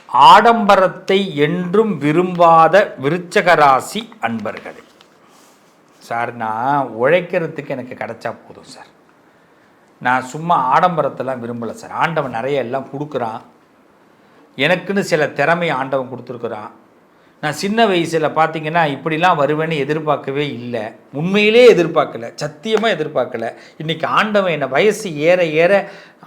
ஆடம்பரத்தை என்றும் விரும்பாத விருச்சக ராசி அன்பர்களே, சார் நான் உழைக்கிறதுக்கு எனக்கு கிடைச்சா போதும் சார், நான் சும்மா ஆடம்பரத்தெல்லாம் விரும்பலை சார். ஆண்டவன் நிறைய எல்லாம் கொடுக்குறான், எனக்குன்னு சில திறமை ஆண்டவன் கொடுத்துருக்குறான். நான் சின்ன வயசில் பார்த்தீங்கன்னா இப்படிலாம் வருவேன்னு எதிர்பார்க்கவே இல்லை, உண்மையிலே எதிர்பார்க்கல, சத்தியமாக எதிர்பார்க்கல. இன்றைக்கி ஆண்டவன் என்னை வயசு ஏற ஏற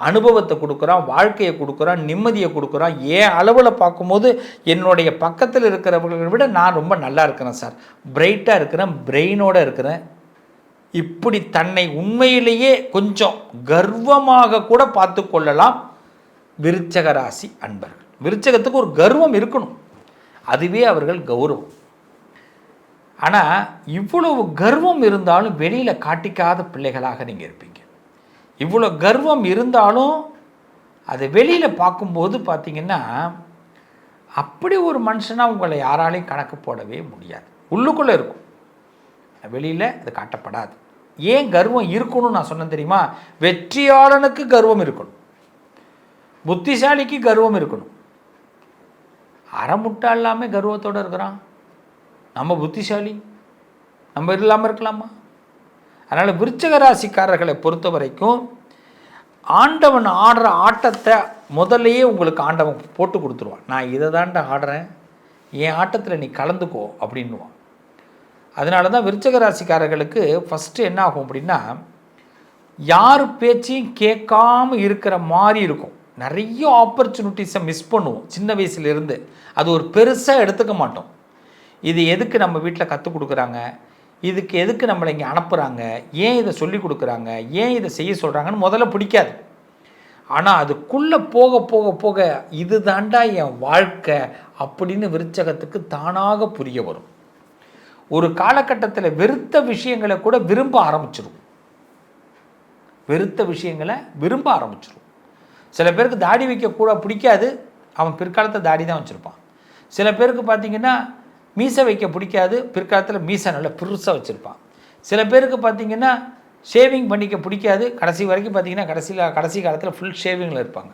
அனுபவத்தை கொடுக்குறான், வாழ்க்கையை கொடுக்குறான், நிம்மதியை கொடுக்குறான். ஏன் அளவில் பார்க்கும்போது என்னுடைய பக்கத்தில் இருக்கிறவர்களை விட நான் ரொம்ப நல்லா இருக்கிறேன் சார், பிரைட்டாக இருக்கிறேன், பிரெயினோடு இருக்கிறேன். இப்படி தன்னை உண்மையிலேயே கொஞ்சம் கர்வமாக கூட பார்த்து கொள்ளலாம் விருச்சக ராசி அன்பர்கள். விருச்சகத்துக்கு ஒரு கர்வம் இருக்கணும், அதுவே அவர்கள் கௌரவம். ஆனால் இவ்வளவு கர்வம் இருந்தாலும் வெளியில் காட்டிக்காத பிள்ளைகளாக நீங்கள் இருப்பீங்க. இவ்வளோ கர்வம் இருந்தாலும் அதை வெளியில் பார்க்கும்போது பார்த்தீங்கன்னா அப்படி ஒரு மனுஷனாக உங்களை யாராலையும் கணக்கு போடவே முடியாது. உள்ளுக்குள்ளே இருக்கும், வெளியில் அது காட்டப்படாது. ஏன் கர்வம் இருக்கணும்னு நான் சொன்னேன் தெரியுமா? வெற்றியாளனுக்கு கர்வம் இருக்கணும், புத்திசாலிக்கு கர்வம் இருக்கணும். அறமுட்டா இல்லாமல் கர்வத்தோடு இருக்கிறான், நம்ம புத்திசாலி, நம்ம இல்லாமல் இருக்கலாமா? அதனால் விருச்சக ராசிக்காரர்களை பொறுத்த வரைக்கும் ஆண்டவன் ஆடுற ஆட்டத்தை முதல்லையே உங்களுக்கு ஆண்டவன் போட்டு கொடுத்துருவான். நான் இதை தாண்ட ஆடுறேன், என் ஆட்டத்தில் நீ கலந்துக்கோ அப்படின்னுவான். அதனால தான் விருச்சக ராசிக்காரர்களுக்கு ஃபஸ்ட்டு என்ன ஆகும் அப்படின்னா, யார் பேச்சையும் கேட்காம இருக்கிற மாதிரி இருக்கும். நிறைய ஆப்பர்ச்சுனிட்டிஸை மிஸ் பண்ணுவோம் சின்ன வயசுலேருந்து. அது ஒரு பெருசாக எடுத்துக்க மாட்டோம். இது எதுக்கு நம்ம வீட்டில் கற்றுக் கொடுக்குறாங்க, இதுக்கு எதுக்கு நம்மளை இங்கே அனுப்புகிறாங்க, ஏன் இதை சொல்லி கொடுக்குறாங்க, ஏன் இதை செய்ய சொல்கிறாங்கன்னு முதல்ல பிடிக்காது. ஆனால் அதுக்குள்ளே போக போக போக இது தாண்டா என் வாழ்க்கை அப்படின்னு விருச்சகத்துக்கு தானாக புரிய வரும். ஒரு காலகட்டத்தில் வெறுத்த விஷயங்களை கூட விரும்ப ஆரம்பிச்சிடும், வெறுத்த விஷயங்களை விரும்ப ஆரம்பிச்சிடும். சில பேருக்கு தாடி வைக்கக்கூட பிடிக்காது, அவன் பிற்காலத்தில் தாடி தான் வச்சுருப்பான். சில பேருக்கு பார்த்திங்கன்னா மீசை வைக்க பிடிக்காது, பிற்காலத்தில் மீசை நல்லா பெருசாக வச்சுருப்பான். சில பேருக்கு பார்த்திங்கன்னா ஷேவிங் பண்ணிக்க பிடிக்காது, கடைசி வரைக்கும் பார்த்திங்கன்னா கடைசி காலத்தில் ஃபுல் ஷேவிங்கில் இருப்பாங்க.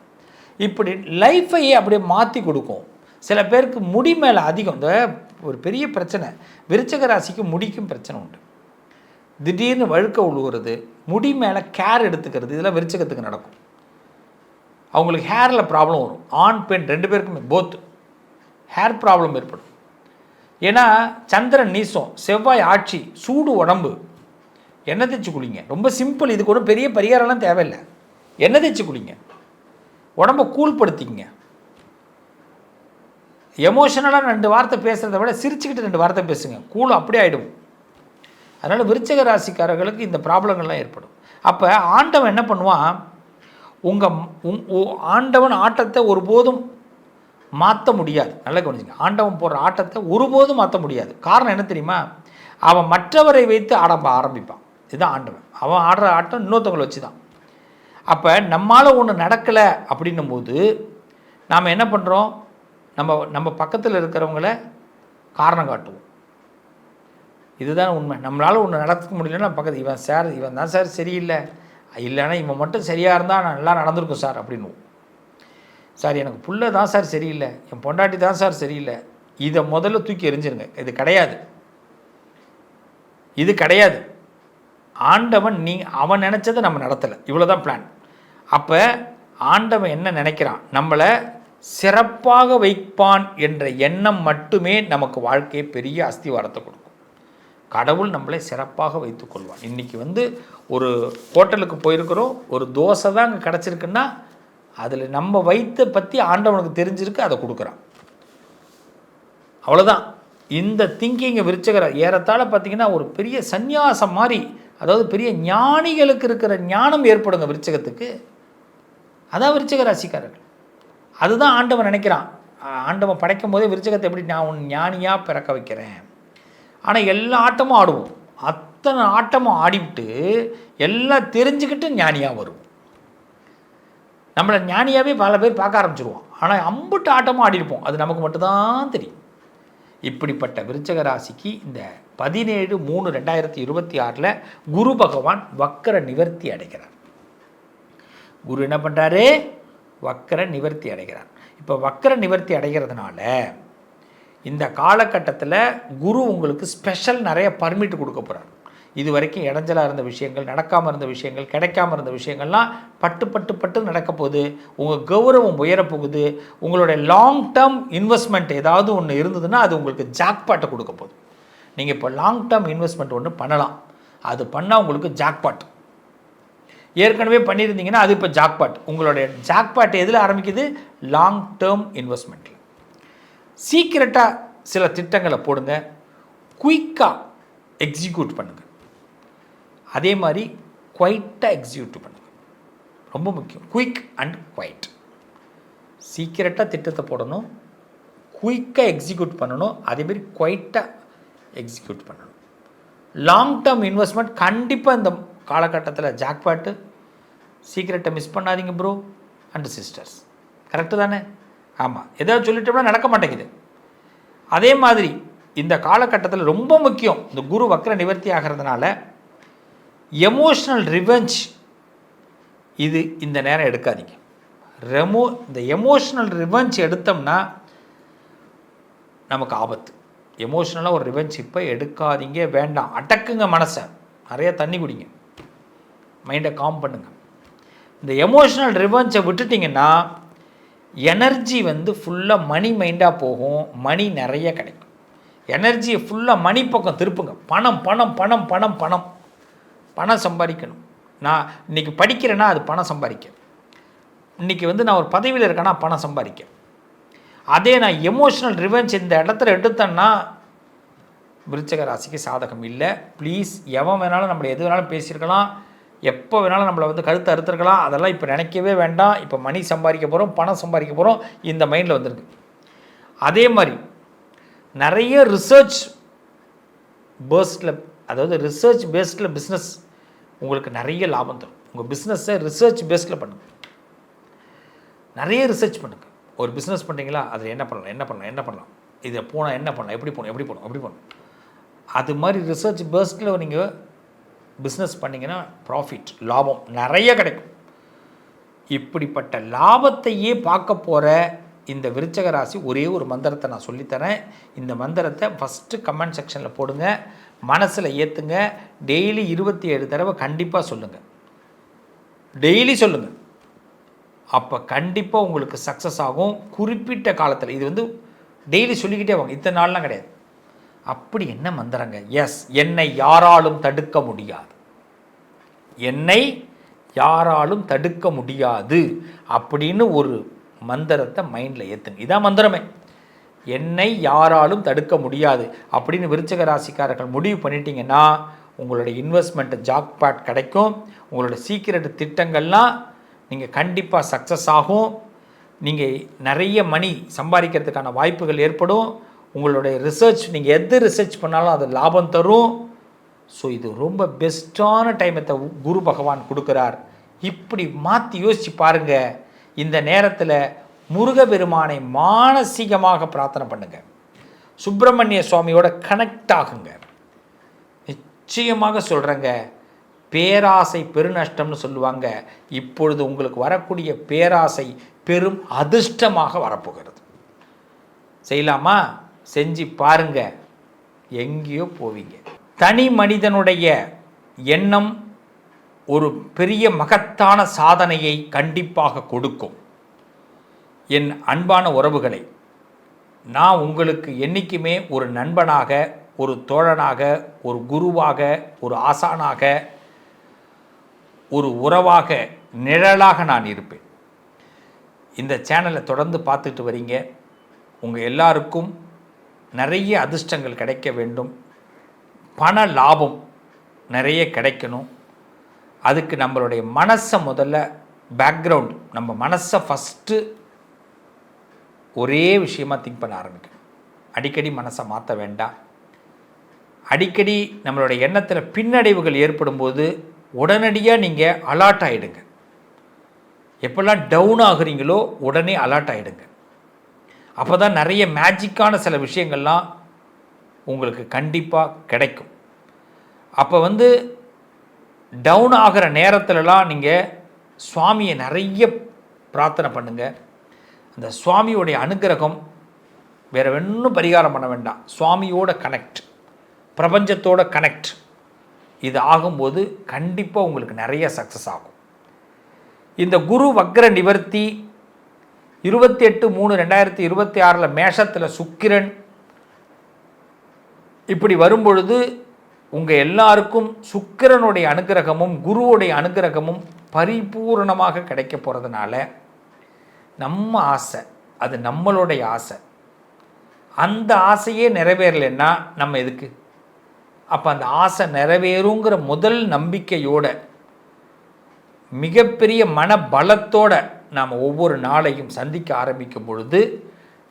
இப்படி லைஃப்பையே அப்படியே மாற்றி கொடுக்கும். சில பேருக்கு முடி மேலே அதிகம், இந்த ஒரு பெரிய பிரச்சனை விருச்சக ராசிக்கு முடிக்கும் பிரச்சனை உண்டு. திடீர்னு வழுக்க விழுகிறது, முடி மேலே கேர் எடுத்துக்கிறது, இதெல்லாம் விருச்சகத்துக்கு நடக்கும். அவங்களுக்கு ஹேரில் ப்ராப்ளம் வரும், ஆண் பெண் ரெண்டு பேருக்குமே போத் ஹேர் ப்ராப்ளம் ஏற்படும். ஏன்னா சந்திரன் நீசம், செவ்வாய் ஆட்சி, சூடு உடம்பு. எண்ணெய் தேய்ச்சி குளிங்க, ரொம்ப சிம்பிள், இதுக்கு ஒரு பெரிய பரிகாரம்லாம் தேவையில்லை. எண்ணெய் தேய்ச்சி குளிங்க, உடம்பை கூல்படுத்திங்க. எமோஷனலாக 2 வார்த்தை பேசுகிறத விட சிரிச்சுக்கிட்டு 2 வார்த்தை பேசுங்க, கூல் அப்படியே ஆகிடும். அதனால் விருச்சக ராசிக்காரர்களுக்கு இந்த ப்ராப்ளங்கள்லாம் ஏற்படும். அப்போ ஆண்டவன் என்ன பண்ணுவான், ஆண்டவன் ஆட்டத்தை ஒருபோதும் மாற்ற முடியாது. நல்லா கவனிச்சுங்க, ஆண்டவன் போடுற ஆட்டத்தை ஒருபோதும் மாற்ற முடியாது. காரணம் என்ன தெரியுமா? அவன் மற்றவரை வைத்து ஆரம்பிப்பான். இதுதான் ஆண்டவன். அவன் ஆடுற ஆட்டம் இன்னொருத்தவங்களை வச்சு தான். அப்போ நம்மளால் ஒன்று நடக்கலை அப்படின்னும் போது நாம் என்ன பண்ணுறோம், நம்ம பக்கத்தில் இருக்கிறவங்கள காரணம் காட்டுவோம். இதுதான் உண்மை. நம்மளால் ஒன்று நடக்க முடியலன்னா பக்கத்து இவன் தான் சார் சரியில்லை, இல்லைன்னா இவன் மட்டும் சரியாக இருந்தால் நான் நல்லா நடந்திருக்கும் சார் அப்படின்னுவோம். சார் எனக்கு புள்ள தான் சார் சரியில்லை, என் பொண்டாட்டி தான் சார் சரியில்லை. இதை முதல்ல தூக்கி எறிஞ்சிருங்க. இது கிடையாது, இது கிடையாது. ஆண்டவன் அவன் நினச்சதை நம்ம நடத்தலை, இவ்வளோதான் பிளான். அப்போ ஆண்டவன் என்ன நினைக்கிறான், நம்மளை சிறப்பாக வைப்பான் என்ற எண்ணம் மட்டுமே நமக்கு வாழ்க்கையை பெரிய அஸ்திவாரத்தை கொடுக்கும். கடவுள் நம்மளை சிறப்பாக வைத்துக்கொள்வான். இன்றைக்கி ஒரு ஹோட்டலுக்கு போயிருக்கிறோம், ஒரு தோசை தான் அங்கே கிடச்சிருக்குன்னா அதில் நம்ம வைத்த பற்றி ஆண்டவனுக்கு தெரிஞ்சிருக்கு, அதை கொடுக்குறான். அவ்வளோதான். இந்த திங்கிங்கை விருச்சகர ஏறத்தாழ பார்த்திங்கன்னா ஒரு பெரிய சந்நியாசம் மாதிரி, அதாவது பெரிய ஞானிகளுக்கு இருக்கிற ஞானம் ஏற்படுங்க விருச்சகத்துக்கு. அதான் விருச்சக ராசிக்காரர்கள். அதுதான் ஆண்டவன் நினைக்கிறான். ஆண்டவன் படைக்கும் போதே விருச்சகத்தை எப்படி நான் உன் ஞானியாக பிறக்க வைக்கிறேன். ஆனால் எல்லா ஆட்டமும் ஆடுவோம், அத்தனை ஆட்டமும் ஆடிவிட்டு எல்லாம் தெரிஞ்சுக்கிட்டு ஞானியாக வருவோம். நம்மளை ஞானியாகவே பல பேர் பார்க்க ஆரம்பிச்சிருவோம், ஆனால் அம்புட்டு ஆட்டமும் ஆடிருப்போம், அது நமக்கு மட்டும்தான் தெரியும். இப்படிப்பட்ட விருச்சக ராசிக்கு இந்த 17/3/2026 குரு பகவான் வக்கர நிவர்த்தி அடைகிறார். குரு என்ன பண்ணுறாரு, வக்கர நிவர்த்தி அடைகிறார். இப்போ வக்கர நிவர்த்தி அடைகிறதுனால இந்த காலகட்டத்தில் குரு உங்களுக்கு ஸ்பெஷல் நிறைய பர்மிட் கொடுக்க போகிறார். இது வரைக்கும் இடைஞ்சலாக இருந்த விஷயங்கள், நடக்காமல் இருந்த விஷயங்கள், கிடைக்காமல் இருந்த விஷயங்கள்லாம் பட்டு பட்டு பட்டு நடக்க போகுது. உங்கள் கௌரவம் உயரப்போகுது. உங்களுடைய லாங் டேர்ம் இன்வெஸ்ட்மெண்ட் ஏதாவது ஒன்று இருந்ததுன்னா அது உங்களுக்கு ஜாக்பாட்டை கொடுக்க போகுது. நீங்கள் இப்போ லாங் டேர்ம் இன்வெஸ்ட்மெண்ட் ஒன்று பண்ணலாம். அது பண்ணால் உங்களுக்கு ஜாக்பாட். ஏற்கனவே பண்ணியிருந்தீங்கன்னா அது இப்போ ஜாக்பாட். உங்களுடைய ஜாக்பாட் எதில் ஆரம்பிக்குது? Long term இன்வெஸ்ட்மெண்ட்டில். சீக்கிரட்டாக சில திட்டங்களை போடுங்க, குயிக்காக எக்ஸிக்யூட் பண்ணுங்கள். அதே மாதிரி குவைட்டாக எக்ஸிக்யூட் பண்ணுங்கள். ரொம்ப முக்கியம், குயிக் அண்ட் குவைட். சீக்கிரட்டாக திட்டத்தை போடணும், குயிக்காக எக்ஸிக்யூட் பண்ணணும், அதேமாரி குவைட்டாக எக்ஸிக்யூட் பண்ணணும். லாங் டேர்ம் இன்வெஸ்ட்மெண்ட் கண்டிப்பாக இந்த காலகட்டத்தில் ஜாக்பாட்டு. சீக்கிரட்டை மிஸ் பண்ணாதீங்க ப்ரோ அண்ட் சிஸ்டர்ஸ். கரெக்டு தானே? ஆமாம், ஏதாவது சொல்லிட்டோம்னா நடக்க மாட்டேங்குது. அதே மாதிரி இந்த காலகட்டத்தில் ரொம்ப முக்கியம், இந்த குரு வக்கர நிவர்த்தி ஆகிறதுனால எமோஷ்னல் ரிவெஞ்ச் இது இந்த நேரம் எடுக்காதீங்க. இந்த எமோஷ்னல் ரிவெஞ்ச் எடுத்தோம்னா நமக்கு ஆபத்து. எமோஷ்னலாக ஒரு ரிவெஞ்ச் இப்போ எடுக்காதீங்க, வேண்டாம். அடக்குங்க மனசை, நிறைய தண்ணி குடிங்க, மைண்டை காம் பண்ணுங்க. இந்த எமோஷ்னல் ரிவெஞ்சை விட்டுட்டிங்கன்னா எனர்ஜி ஃபுல்லாக மணி மைண்டாக போகும், மணி நிறைய கிடைக்கும். எனர்ஜியை ஃபுல்லாக மணி பக்கம் திருப்புங்க. பணம் பணம் பணம் பணம் பணம் பணம் சம்பாதிக்கணும். நான் இன்றைக்கி படிக்கிறேன்னா அது பணம் சம்பாதிக்க. இன்றைக்கி நான் ஒரு பதவியில் இருக்கேன்னா பணம் சம்பாதிக்க. அதே நான் எமோஷ்னல் ரிவெஞ்ச் இந்த இடத்துல எடுத்தேன்னா விருச்சிக ராசிக்கு சாதகம் இல்லை. ப்ளீஸ், எவன் வேணாலும் நம்மளை எது வேணாலும் பேசியிருக்கலாம், எப்போ வேணாலும் நம்மளை கழுத்தை அறுத்துருக்கலாம். அதெல்லாம் இப்போ நினைக்கவே வேண்டாம். இப்போ மணி சம்பாதிக்க போகிறோம், பணம் சம்பாதிக்க போகிறோம், இந்த மைண்டில் வந்துருக்கு. அதே மாதிரி நிறைய ரிசர்ச் பேஸ்டில், அதாவது ரிசர்ச் பேஸ்டில் பிஸ்னஸ் உங்களுக்கு நிறைய லாபம் தரும். உங்கள் பிஸ்னஸை ரிசர்ச் பேஸ்டில் பண்ணுங்கள். நிறைய ரிசர்ச் பண்ணுங்கள். ஒரு பிஸ்னஸ் பண்ணுறீங்களா, அதில் என்ன பண்ணலாம், என்ன பண்ணலாம், என்ன பண்ணலாம், இதை போனால் என்ன பண்ணலாம், எப்படி போகணும், எப்படி போகணும், எப்படி போகணும், அது மாதிரி ரிசர்ச் பேஸ்டில் நீங்கள் பிஸ்னஸ் பண்ணிங்கன்னா ப்ராஃபிட், லாபம் நிறைய கிடைக்கும். இப்படிப்பட்ட லாபத்தையே பார்க்க போகிற இந்த விருச்சிக ராசி ஒரே ஒரு மந்திரத்தை நான் சொல்லித்தரேன். இந்த மந்திரத்தை ஃபஸ்ட்டு கமெண்ட் செக்ஷனில் போடுங்க, மனசில் ஏற்றுங்க. டெய்லி 27 தடவை கண்டிப்பாக சொல்லுங்கள். டெய்லி சொல்லுங்கள். அப்போ கண்டிப்பாக உங்களுக்கு சக்ஸஸ் ஆகும். குறிப்பிட்ட காலத்தில் இது டெய்லி சொல்லிக்கிட்டே வாங்க, இத்தனை நாள்லாம் கிடையாது. அப்படி என்ன மந்திரங்க? எஸ், என்னை யாராலும் தடுக்க முடியாது, என்னை யாராலும் தடுக்க முடியாது அப்படின்னு ஒரு மந்திரத்தை மைண்டில் ஏற்றுங்க. இதான் மந்திரமே, என்னை யாராலும் தடுக்க முடியாது அப்படின்னு விருச்சிக ராசிக்காரர்கள் முடிவு பண்ணிட்டீங்கன்னா உங்களுடைய இன்வெஸ்ட்மெண்ட்டு ஜாக்பாட் கிடைக்கும். உங்களோட சீக்கிரட் திட்டங்கள்லாம் நீங்கள் கண்டிப்பாக சக்ஸஸ் ஆகும். நீங்கள் நிறைய மணி சம்பாதிக்கிறதுக்கான வாய்ப்புகள் ஏற்படும். உங்களுடைய ரிசர்ச், நீங்கள் எது ரிசர்ச் பண்ணாலும் அது லாபம் தரும். ஸோ இது ரொம்ப பெஸ்ட்டான டைமத்தை குரு பகவான் கொடுக்குறார். இப்படி மாற்றி யோசித்து பாருங்கள். இந்த நேரத்தில் முருகப்பெருமானை மானசீகமாக பிரார்த்தனை பண்ணுங்கள். சுப்பிரமணிய சுவாமியோட கனெக்ட் ஆகுங்க. நிச்சயமாக சொல்கிறேங்க, பேராசை பெருநஷ்டம்னு சொல்லுவாங்க. இப்பொழுது உங்களுக்கு வரக்கூடிய பேராசை பெரும் அதிர்ஷ்டமாக வரப்போகிறது. செய்யலாமா? செஞ்சு பாருங்க, எங்கேயோ போவீங்க. தனி மனிதனுடைய எண்ணம் ஒரு பெரிய மகத்தான சாதனையை கண்டிப்பாக கொடுக்கும். என் அன்பான உறவுகளை, நான் உங்களுக்கு என்றைக்குமே ஒரு நண்பனாக, ஒரு தோழனாக, ஒரு குருவாக, ஒரு ஆசானாக, ஒரு உறவாக, நிழலாக நான் இருப்பேன். இந்த சேனலை தொடர்ந்து பார்த்துட்டு வரீங்க. உங்கள் எல்லாருக்கும் நிறைய அதிர்ஷ்டங்கள் கிடைக்க வேண்டும், பண லாபம் நிறைய கிடைக்கணும். அதுக்கு நம்மளுடைய மனசை முதல்ல பேக்ரவுண்ட், நம்ம மனசை ஃபஸ்ட்டு ஒரே விஷயமாக திங்க் பண்ண ஆரம்பிக்கணும். அடிக்கடி மனசை மாற்ற வேண்டாம். அடிக்கடி நம்மளுடைய எண்ணத்தில் பின்னடைவுகள் ஏற்படும்போது உடனடியாக நீங்கள் அலர்ட் ஆகிடுங்க. எப்போல்லாம் டவுன் ஆகுறீங்களோ உடனே அலர்ட் ஆகிடுங்க. அப்போ தான் நிறைய மேஜிக்கான சில விஷயங்கள்லாம் உங்களுக்கு கண்டிப்பாக கிடைக்கும். அப்போ டவுன் ஆகிற நேரத்துலலாம் நீங்கள் சுவாமியை நிறைய பிரார்த்தனை பண்ணுங்கள். இந்த சுவாமியோடைய அனுகிரகம் வேறு ஒன்றும் பரிகாரம் பண்ண வேண்டாம். சுவாமியோட கனெக்ட், பிரபஞ்சத்தோட கனெக்ட், இது ஆகும்போது கண்டிப்பாக உங்களுக்கு நிறைய சக்ஸஸ் ஆகும். இந்த குரு வக்ர நிவர்த்தி 28/3/2026 மேஷத்தில் சுக்கிரன் இப்படி வரும்பொழுது உங்கள் எல்லாருக்கும் சுக்கிரனுடைய அனுகிரகமும் குருவுடைய அனுகிரகமும் பரிபூர்ணமாக கிடைக்க போகிறதுனால நம்ம ஆசை, அது நம்மளுடைய ஆசை, அந்த ஆசையே நிறைவேறலைன்னா நம்ம எதுக்கு? அப்போ அந்த ஆசை நிறைவேறுங்கிற முதல் நம்பிக்கையோட மிகப்பெரிய மன பலத்தோட நாம் ஒவ்வொரு நாளையும் சந்திக்க ஆரம்பிக்கும் பொழுது,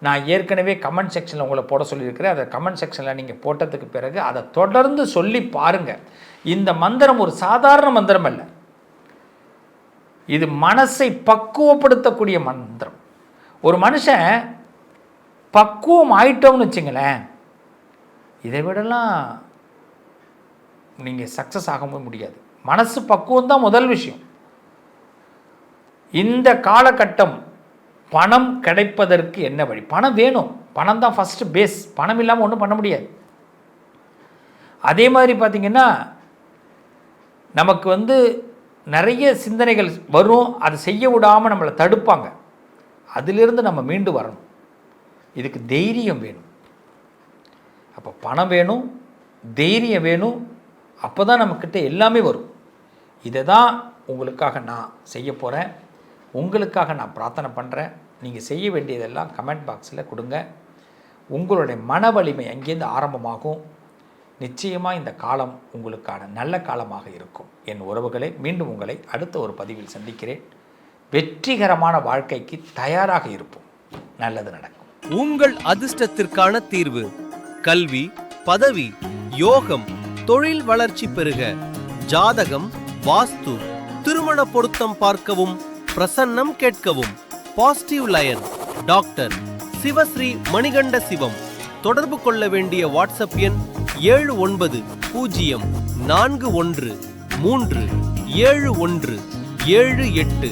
நான் ஏற்கனவே கமெண்ட் செக்ஷனில் உங்களை போட சொல்லியிருக்கிறேன். அதை கமெண்ட் செக்ஷனில் நீங்கள் போட்டதுக்கு பிறகு அதை தொடர்ந்து சொல்லி பாருங்கள். இந்த மந்திரம் ஒரு சாதாரண மந்திரம் அல்ல, இது மனசை பக்குவப்படுத்தக்கூடிய மந்திரம். ஒரு மனுஷன் பக்குவம் ஆயிட்டோம்னு வச்சுங்களேன், இதை விடலாம் நீங்கள் சக்ஸஸ் ஆகவே முடியாது. மனசு பக்குவம் தான் முதல் விஷயம். இந்த காலகட்டம் பணம் கிடைப்பதற்கு என்ன வழி? பணம் வேணும், பணம் தான் ஃபஸ்ட்டு பேஸ். பணம் இல்லாமல் ஒன்றும் பண்ண முடியாது. அதே மாதிரி பார்த்திங்கன்னா நமக்கு நிறைய சிந்தனைகள் வரும், அதை செய்ய விடாமல் நம்மளை தடுப்பாங்க. அதிலிருந்து நம்ம மீண்டு வரணும். இதுக்கு தைரியம் வேணும். அப்போ பணம் வேணும், தைரியம் வேணும், அப்போ தான் நம்மக்கிட்ட எல்லாமே வரும். இதை தான் உங்களுக்காக நான் செய்ய போகிறேன், உங்களுக்காக நான் பிரார்த்தனை பண்ணுறேன். நீங்கள் செய்ய வேண்டியதெல்லாம் கமெண்ட் பாக்ஸில் கொடுங்க. உங்களுடைய மன வலிமை அங்கேருந்து ஆரம்பமாகும். நிச்சயமாக இந்த காலம் உங்களுக்கான நல்ல காலமாக இருக்கும். என் உறவுகளை மீண்டும் உங்களை அடுத்த ஒரு பதிவில் சந்திக்கிறேன். வெற்றிகரமான வாழ்க்கைக்கு தயாராக இருப்போம். நல்லது நடக்கும். உங்கள் அதிர்ஷ்டத்திற்கான தீர்வு: கல்வி, பதவி, யோகம், தொழில் வளர்ச்சி பெருக. ஜாதகம், வாஸ்து, திருமண பொருத்தம் பார்க்கவும், பிரசன்னம் கேட்கவும். Positive lion doctor Sivasri Manikanda Sivam. தொடர்பு கொள்ள வேண்டிய வாட்ஸ்அப் எண் 7904137178.